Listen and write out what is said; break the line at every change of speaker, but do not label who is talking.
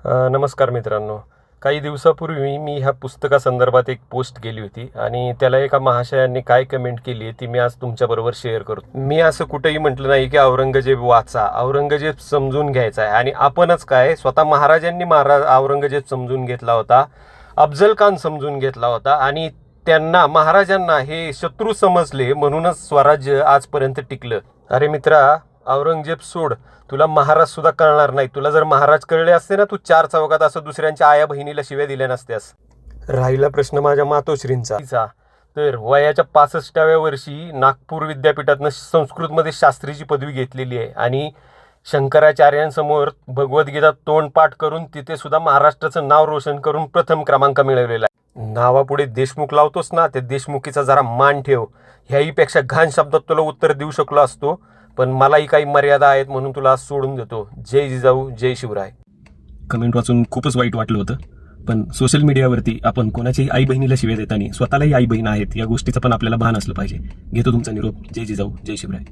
नमस्कार मित्रांनो. काही दिवसापूर्वी मी ह्या पुस्तकासंदर्भात एक पोस्ट केली होती आणि त्याला एका महाशयांनी काय कमेंट केली आहे ती मी आज तुमच्याबरोबर शेअर करतो. मी असं कुठेही म्हटलं नाही की औरंगजेब वाचा, औरंगजेब समजून घ्यायचा आहे. आणि आपणच काय, स्वतः महाराजांनी औरंगजेब समजून घेतला होता, अफजल खान समजून घेतला होता आणि त्यांना, महाराजांना हे शत्रू समजले, म्हणूनच स्वराज्य आजपर्यंत टिकलं. अरे मित्रा, औरंगजेब सोड, तुला महाराज सुद्धा कळणार नाही. तुला जर महाराज कळले असते ना, तू चार चौकात असं दुसऱ्यांच्या आया बहिणीला शिव्या दिल्या नसत्यास. राहिला प्रश्न माझ्या मातोश्रींचा, तर वयाच्या 65व्या वर्षी नागपूर विद्यापीठातनं संस्कृतमध्ये शास्त्रीची पदवी घेतलेली आहे आणि शंकराचार्यांसमोर भगवद्गीता तोंडपाठ करून तिथे सुद्धा महाराष्ट्राचं नाव रोशन करून प्रथम क्रमांक मिळवलेला आहे. नावापुढे देशमुख लावतोस ना, ते देशमुखीचा जरा मान ठेव. ह्याहीपेक्षा घाण शब्दात तुला उत्तर देऊ शकलो असतो, पण मलाही काही मर्यादा आहेत म्हणून तुला सोडून देतो. जय जिजाऊ, जय शिवराय.
कमेंट वाचून खूपच वाईट वाटलं होतं, पण सोशल मीडियावरती आपण कोणाची आई बहिणीला शिव्या देताना स्वतःलाही आई बहीण आहेत या गोष्टीचं पण आपल्याला भान असलं पाहिजे. घेतो तुमचा निरोप. जय जिजाऊ, जय शिवराय.